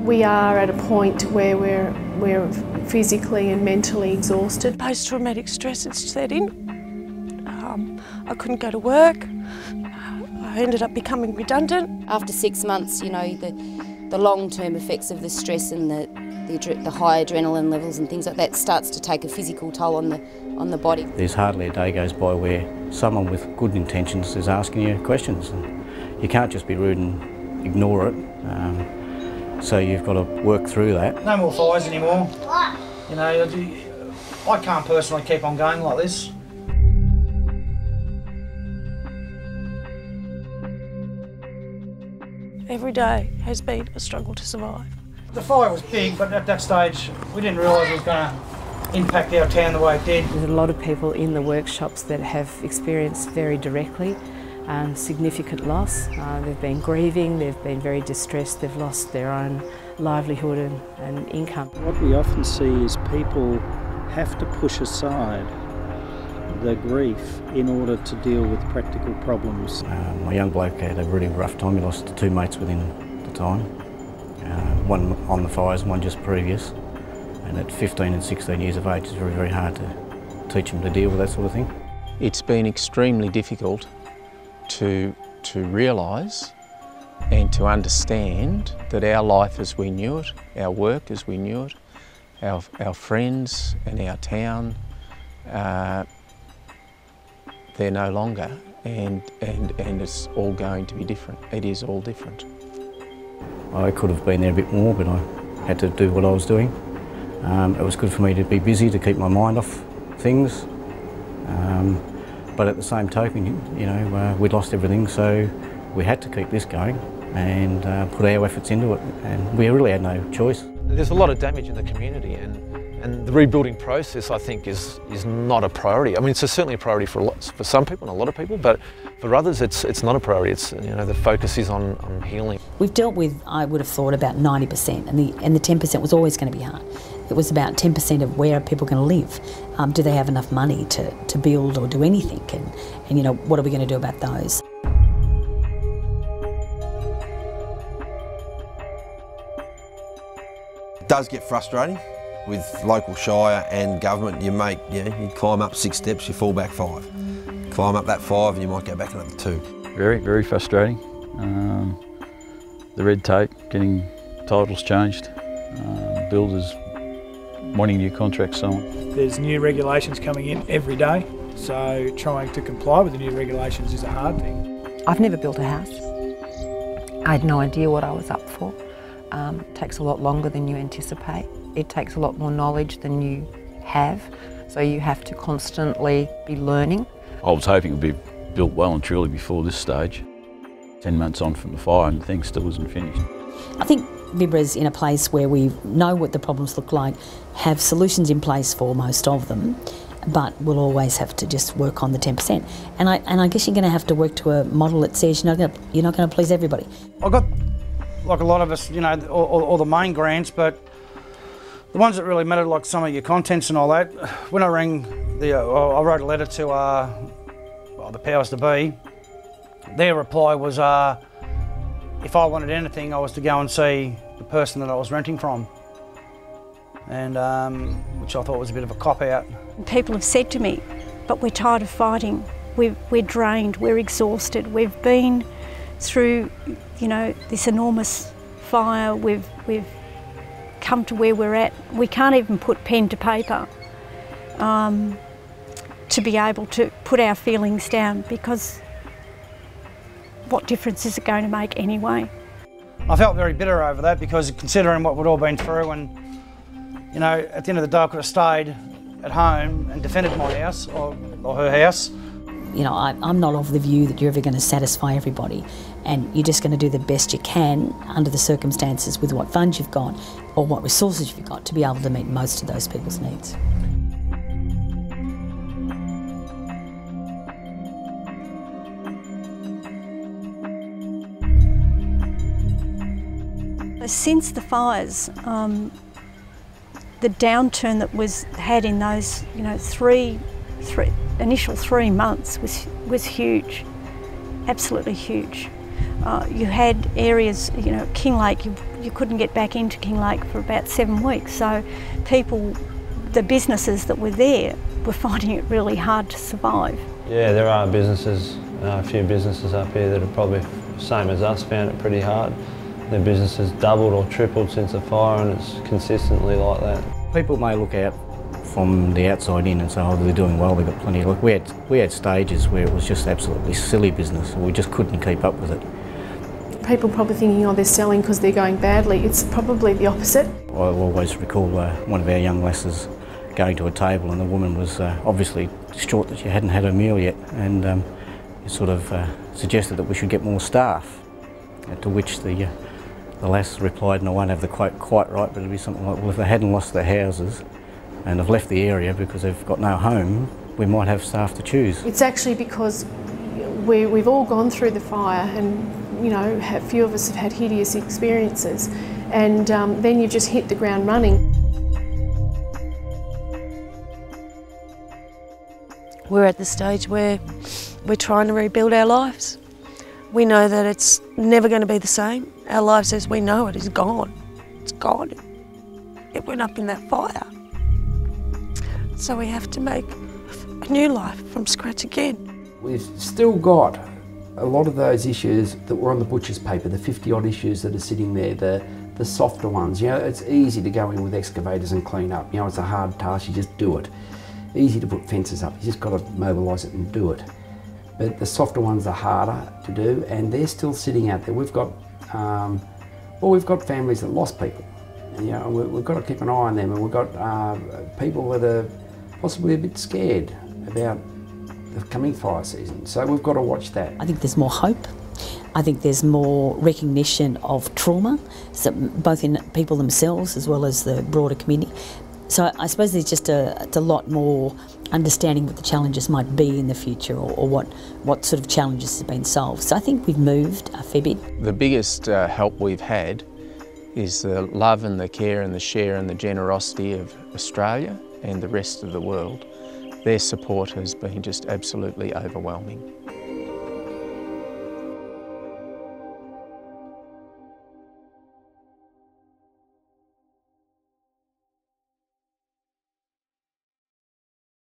We are at a point where we're physically and mentally exhausted. Post-traumatic stress had set in. I couldn't go to work. I ended up becoming redundant. After 6 months, you know, the long-term effects of the stress and the high adrenaline levels and things like that starts to take a physical toll on the body. There's hardly a day goes by where someone with good intentions is asking you questions. And you can't just be rude and ignore it. So you've got to work through that. No more fires anymore. You know, I can't personally keep on going like this. Every day has been a struggle to survive. The fire was big, but at that stage we didn't realise it was going to impact our town the way it did. There's a lot of people in the workshops that have experienced very directly significant loss. They've been grieving, they've been very distressed, they've lost their own livelihood and income. What we often see is people have to push aside the grief in order to deal with practical problems. My young bloke had a really rough time. He lost 2 mates within the time, one on the fires and one just previous. And at 15 and 16 years of age, it's very, very hard to teach them to deal with that sort of thing. It's been extremely difficult to realise and to understand that our life as we knew it, our work as we knew it, our friends and our town, they're no longer, and it's all going to be different. It is all different. I could have been there a bit more, but I had to do what I was doing. It was good for me to be busy, to keep my mind off things. But at the same token, you know, we'd lost everything, so we had to keep this going and put our efforts into it, and we really had no choice. There's a lot of damage in the community, and the rebuilding process, I think, is not a priority. I mean, it's certainly a priority for some people and a lot of people, but for others, it's not a priority. It's, you know, the focus is on healing. We've dealt with, I would have thought, about 90%, and the 10% was always going to be hard. It was about 10% of where are people going to live? Do they have enough money to build or do anything? And you know, what are we going to do about those? It does get frustrating with local shire and government. You climb up 6 steps, you fall back 5. Climb up that 5 and you might go back another 2. Very, very frustrating. The red tape, getting titles changed, builders wanting new contracts signed. There's new regulations coming in every day, so trying to comply with the new regulations is a hard thing. I've never built a house. I had no idea what I was up for. It takes a lot longer than you anticipate. It takes a lot more knowledge than you have, so you have to constantly be learning. I was hoping it would be built well and truly before this stage. 10 months on from the fire and the thing still isn't finished. I think Vibra's in a place where we know what the problems look like, have solutions in place for most of them, but we'll always have to just work on the 10%. And I guess you're going to have to work to a model that says you're not going to please everybody. I got, like a lot of us, you know, all the main grants, but the ones that really mattered, like some of your contents and all that, when I I wrote a letter to the powers to be. Their reply was, if I wanted anything, I was to go and see the person that I was renting from, and which I thought was a bit of a cop-out. People have said to me, but we're tired of fighting. We're drained, we're exhausted. We've been through, you know, this enormous fire. We've come to where we're at. We can't even put pen to paper to be able to put our feelings down, because what difference is it going to make anyway? I felt very bitter over that, because considering what we'd all been through, and you know, at the end of the day I could have stayed at home and defended my house or her house. You know, I'm not of the view that you're ever going to satisfy everybody, and you're just going to do the best you can under the circumstances with what funds you've got or what resources you've got to be able to meet most of those people's needs. Since the fires, the downturn that was had in those, you know, initial 3 months was huge, absolutely huge. You had areas, you know, Kinglake, you couldn't get back into Kinglake for about 7 weeks. So people, the businesses that were there, were finding it really hard to survive. Yeah, there are businesses, a few businesses up here that are probably same as us, found it pretty hard. Their business has doubled or tripled since the fire, and it's consistently like that. People may look out from the outside in and say, oh, they're doing well, they've got plenty. Look, we had stages where it was just absolutely silly business, and we just couldn't keep up with it. People probably thinking, oh, they're selling because they're going badly. It's probably the opposite. I always recall one of our young lasses going to a table, and the woman was obviously distraught that she hadn't had her meal yet, and it sort of suggested that we should get more staff, to which the lass replied, and I won't have the quote quite right, but it'd be something like, well, if they hadn't lost their houses and have left the area because they've got no home, we might have staff to choose. It's actually because we've all gone through the fire, and you know, a few of us have had hideous experiences, and then you just hit the ground running. We're at the stage where we're trying to rebuild our lives. We know that it's never going to be the same. Our lives as we know it is gone. It's gone. It went up in that fire. So we have to make a new life from scratch again. We've still got a lot of those issues that were on the butcher's paper, the 50-odd issues that are sitting there, the softer ones. You know, it's easy to go in with excavators and clean up. You know, it's a hard task, you just do it. Easy to put fences up, you just got to mobilise it and do it. But the softer ones are harder to do, and they're still sitting out there. We've got, we've got families that lost people. And, you know, we've got to keep an eye on them, and we've got people that are possibly a bit scared about the coming fire season. So we've got to watch that. I think there's more hope. I think there's more recognition of trauma, so both in people themselves as well as the broader community. So I suppose there's just a lot more understanding what the challenges might be in the future, or what sort of challenges have been solved. So I think we've moved a fair bit. The biggest help we've had is the love and the care and the share and the generosity of Australia and the rest of the world. Their support has been just absolutely overwhelming.